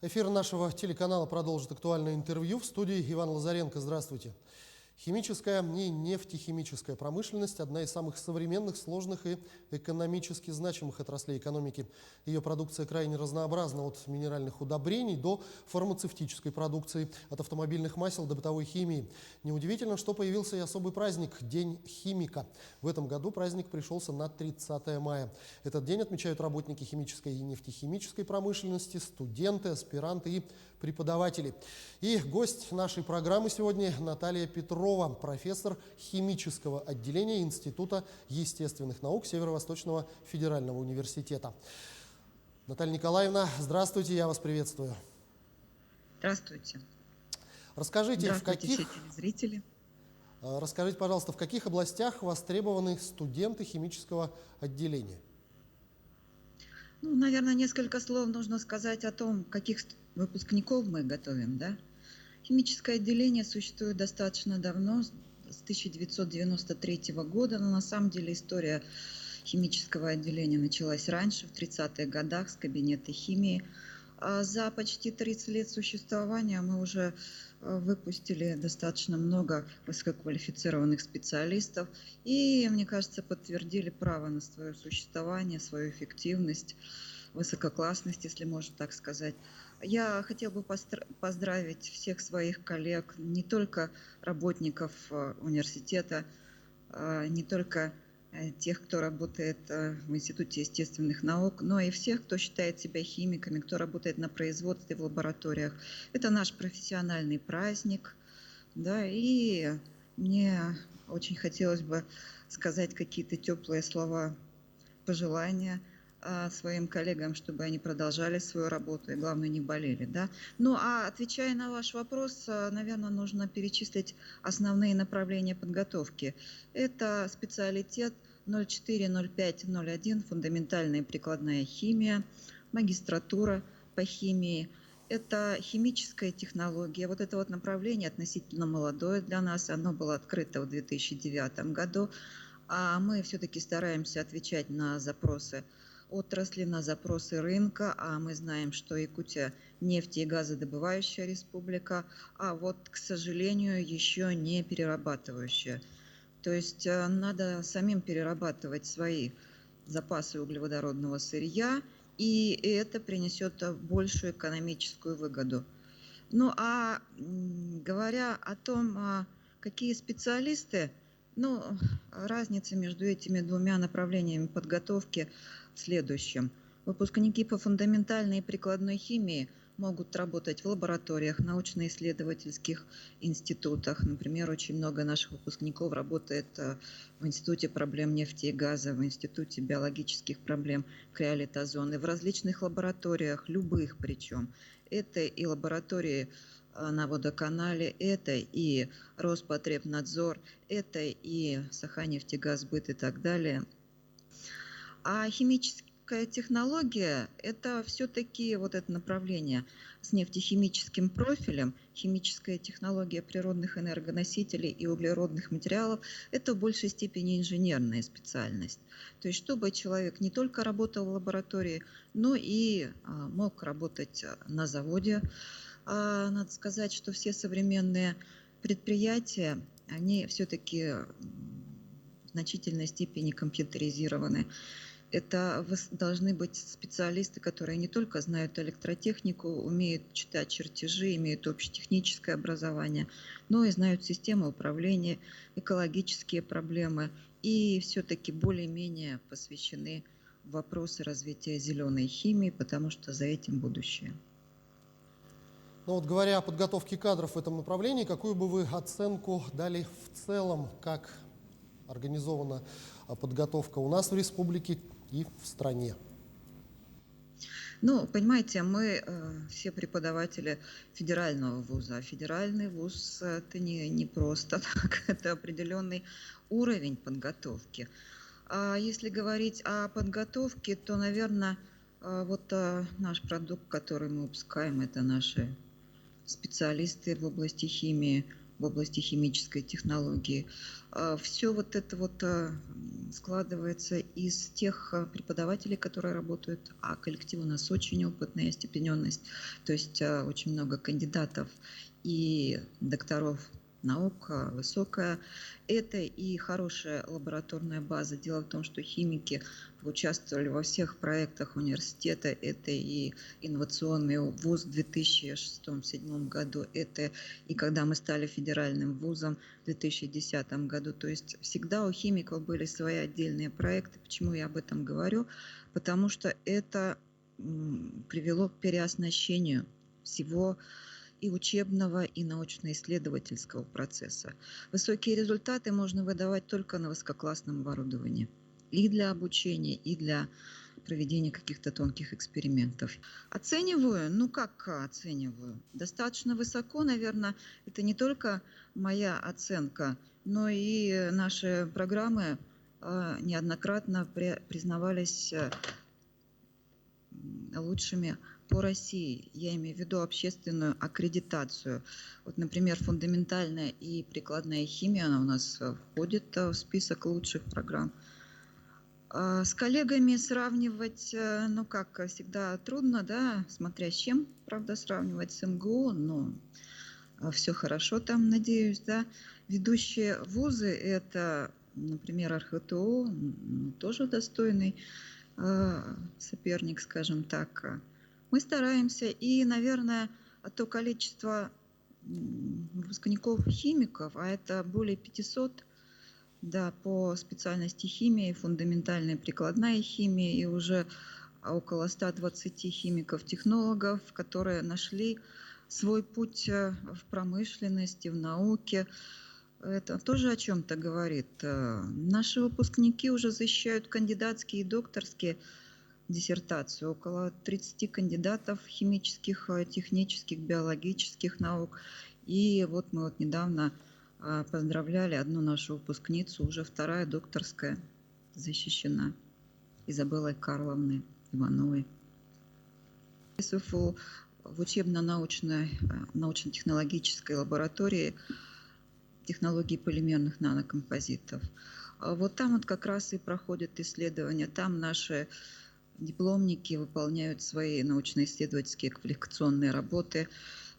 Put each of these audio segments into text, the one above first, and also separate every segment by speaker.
Speaker 1: Эфир нашего телеканала продолжит актуальное интервью. В студии Иван Лазаренко. Здравствуйте. Химическая и нефтехимическая промышленность – одна из самых современных, сложных и экономически значимых отраслей экономики. Ее продукция крайне разнообразна, от минеральных удобрений до фармацевтической продукции, от автомобильных масел до бытовой химии. Неудивительно, что появился и особый праздник – День химика. В этом году праздник пришелся на 30 мая. Этот день отмечают работники химической и нефтехимической промышленности, студенты, аспиранты и преподаватели. И гость нашей программы сегодня – Наталья Петрова, профессор химического отделения Института естественных наук Северо-Восточного федерального университета. Наталья Николаевна, здравствуйте, я вас приветствую.
Speaker 2: Здравствуйте.
Speaker 1: Расскажите,
Speaker 2: все телезрители.
Speaker 1: Расскажите, пожалуйста, в каких областях востребованы студенты химического отделения?
Speaker 2: Ну, наверное, несколько слов нужно сказать о том, каких выпускников мы готовим, да? Химическое отделение существует достаточно давно, с 1993 года, но на самом деле история химического отделения началась раньше, в 30-х годах, с кабинета химии. А за почти 30 лет существования мы уже выпустили достаточно много высококвалифицированных специалистов и, мне кажется, подтвердили право на свое существование, свою эффективность, высококлассность, если можно так сказать. Я хотела бы поздравить всех своих коллег, не только работников университета, не только тех, кто работает в Институте естественных наук, но и всех, кто считает себя химиками, кто работает на производстве, в лабораториях. Это наш профессиональный праздник, да, и мне очень хотелось бы сказать какие-то теплые слова пожелания своим коллегам, чтобы они продолжали свою работу и, главное, не болели. Да? Ну, а отвечая на ваш вопрос, наверное, нужно перечислить основные направления подготовки. Это специалитет 04, 05, 01, фундаментальная и прикладная химия, магистратура по химии. Это химическая технология. Вот это вот направление относительно молодое для нас. Оно было открыто в 2009 году. А мы все-таки стараемся отвечать на запросы отрасли, на запросы рынка, а мы знаем, что Якутия нефти- и газодобывающая республика, а вот, к сожалению, еще не перерабатывающая. То есть надо самим перерабатывать свои запасы углеводородного сырья, и это принесет большую экономическую выгоду. Ну, а говоря о том, какие специалисты, ну, разница между этими двумя направлениями подготовки в следующем. Выпускники по фундаментальной и прикладной химии могут работать в лабораториях, научно-исследовательских институтах. Например, очень много наших выпускников работает в Институте проблем нефти и газа, в Институте биологических проблем криолитозоны, в различных лабораториях, любых причем. Это и лаборатории на водоканале, это и Роспотребнадзор, это и Саханефтегазбыт и так далее. А химическая технология – это все-таки вот это направление с нефтехимическим профилем, химическая технология природных энергоносителей и углеродных материалов – это в большей степени инженерная специальность. То есть чтобы человек не только работал в лаборатории, но и мог работать на заводе. Надо сказать, что все современные предприятия, они все-таки в значительной степени компьютеризированы. Это должны быть специалисты, которые не только знают электротехнику, умеют читать чертежи, имеют общетехническое образование, но и знают системы управления, экологические проблемы и все-таки более-менее посвящены вопросы развития зеленой химии, потому что за этим будущее.
Speaker 1: Ну вот, говоря о подготовке кадров в этом направлении, какую бы вы оценку дали в целом, как организована подготовка у нас в республике и в стране?
Speaker 2: Ну, понимаете, мы все преподаватели федерального вуза. А федеральный вуз – это не просто так, это определенный уровень подготовки. А если говорить о подготовке, то, наверное, вот наш продукт, который мы выпускаем, это наши специалисты в области химии в области химической технологии. Все вот это вот складывается из тех преподавателей, которые работают, а коллектив у нас очень опытный, остепененность, то есть очень много кандидатов и докторов наук высокая. Это и хорошая лабораторная база. Дело в том, что химики участвовали во всех проектах университета. Это и инновационный вуз в 2006-2007 году, это и когда мы стали федеральным вузом в 2010 году. То есть всегда у химиков были свои отдельные проекты. Почему я об этом говорю? Потому что это привело к переоснащению всего и учебного, и научно-исследовательского процесса. Высокие результаты можно выдавать только на высококлассном оборудовании. И для обучения, и для проведения каких-то тонких экспериментов. Оцениваю? Ну как оцениваю? Достаточно высоко, наверное. Это не только моя оценка, но и наши программы неоднократно признавались лучшими по России. Я имею в виду общественную аккредитацию. Вот, например, фундаментальная и прикладная химия, она у нас входит в список лучших программ. С коллегами сравнивать, ну как всегда трудно, да, смотря с чем, правда, сравнивать с МГУ, но все хорошо там, надеюсь, да. Ведущие вузы, это, например, РХТУ, тоже достойный соперник, скажем так. Мы стараемся, и, наверное, то количество выпускников-химиков, а это более 500, да, по специальности химии, фундаментальная прикладная химия, и уже около 120 химиков-технологов, которые нашли свой путь в промышленности, в науке. Это тоже о чем-то говорит. Наши выпускники уже защищают кандидатские и докторские диссертации. Около 30 кандидатов химических, технических, биологических наук. И вот мы недавно поздравляли одну нашу выпускницу, уже вторая докторская защищена, Изабеллой Карловной Ивановой. СФУ в учебно-научной, научно-технологической лаборатории технологии полимерных нанокомпозитов. Вот там как раз и проходят исследования, там наши дипломники выполняют свои научно-исследовательские квалификационные работы.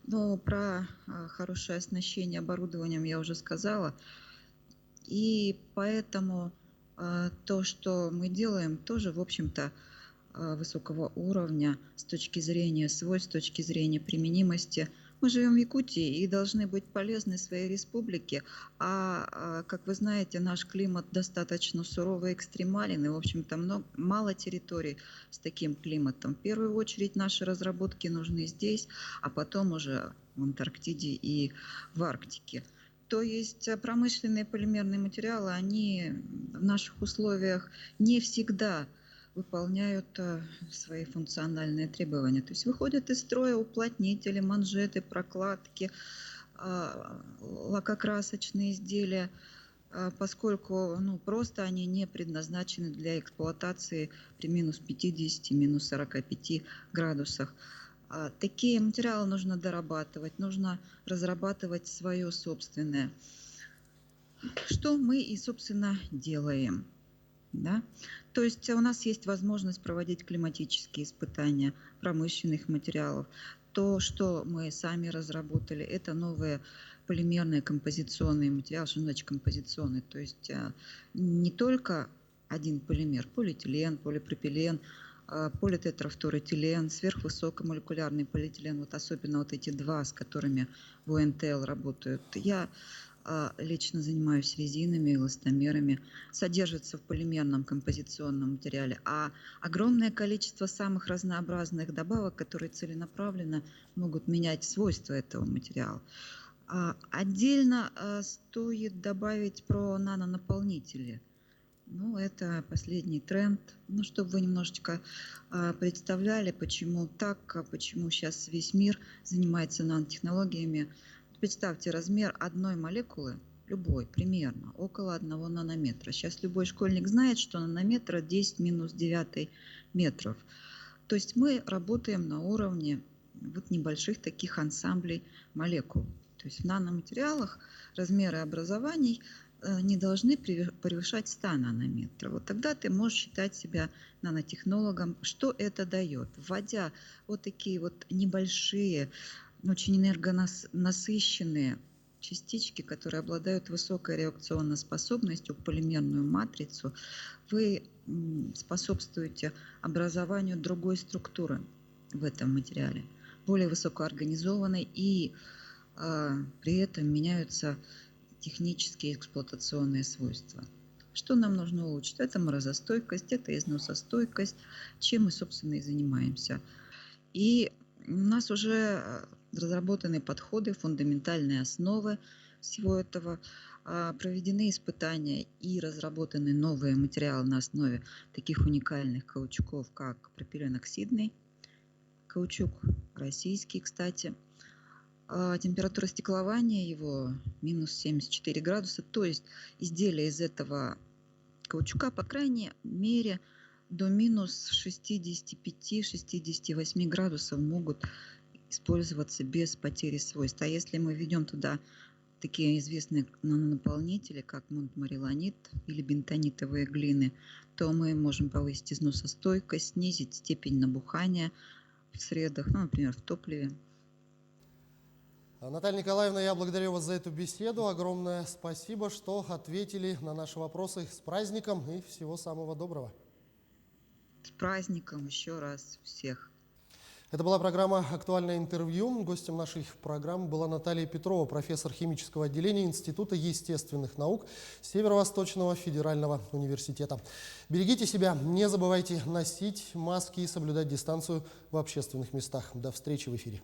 Speaker 2: Но про хорошее оснащение оборудованием я уже сказала. И поэтому то, что мы делаем, тоже, в общем-то, высокого уровня с точки зрения свойств, с точки зрения применимости. Мы живем в Якутии и должны быть полезны своей республике, как вы знаете, наш климат достаточно суровый и экстремален, и, в общем-то, мало территорий с таким климатом. В первую очередь наши разработки нужны здесь, а потом уже в Антарктиде и в Арктике. То есть промышленные полимерные материалы, они в наших условиях не всегда выполняют свои функциональные требования. То есть выходят из строя уплотнители, манжеты, прокладки, лакокрасочные изделия, поскольку просто они не предназначены для эксплуатации при минус 50, минус 45 градусах. Такие материалы нужно дорабатывать, нужно разрабатывать свое собственное. Что мы и, собственно, делаем. Да? То есть у нас есть возможность проводить климатические испытания промышленных материалов. То, что мы сами разработали, это новые полимерные композиционные материалы. Что значит композиционный? То есть не только один полимер, полиэтилен, полипропилен, политетрафторэтилен, сверхвысокомолекулярный полиэтилен, вот особенно эти два, с которыми в УНТЛ работают. Я лично занимаюсь резинами, эластомерами, содержатся в полимерном композиционном материале, а огромное количество самых разнообразных добавок, которые целенаправленно могут менять свойства этого материала. Отдельно стоит добавить про нанонаполнители. Это последний тренд. Чтобы вы немножечко представляли, почему так, почему сейчас весь мир занимается нанотехнологиями. Представьте, размер одной молекулы, любой, примерно, около 1 нанометра. Сейчас любой школьник знает, что нанометр 10 минус 9 метров. То есть мы работаем на уровне небольших таких ансамблей молекул. То есть в наноматериалах размеры образований не должны превышать 100 нанометров. Вот тогда ты можешь считать себя нанотехнологом. Что это дает? Вводя вот такие вот небольшие, очень энергонасыщенные частички, которые обладают высокой реакционной способностью, полимерную матрицу, вы способствуете образованию другой структуры в этом материале, более высокоорганизованной, и при этом меняются технические эксплуатационные свойства. Что нам нужно улучшить? Это морозостойкость, это износостойкость, чем мы, собственно, и занимаемся. И у нас уже разработаны подходы, фундаментальные основы всего этого, проведены испытания и разработаны новые материалы на основе таких уникальных каучуков, как пропиленоксидный каучук, российский, кстати. Температура стеклования его минус 74 градуса, то есть изделия из этого каучука, по крайней мере, до минус 65-68 градусов могут использоваться без потери свойств. А если мы введем туда такие известные нанонаполнители, как монтмориллонит или бентонитовые глины, то мы можем повысить износостойкость, снизить степень набухания в средах, например, в топливе.
Speaker 1: Наталья Николаевна, я благодарю вас за эту беседу. Огромное спасибо, что ответили на наши вопросы. С праздником и всего самого доброго.
Speaker 2: С праздником еще раз всех.
Speaker 1: Это была программа «Актуальное интервью». Гостем нашей программы была Наталья Петрова, профессор химического отделения Института естественных наук Северо-Восточного федерального университета. Берегите себя, не забывайте носить маски и соблюдать дистанцию в общественных местах. До встречи в эфире.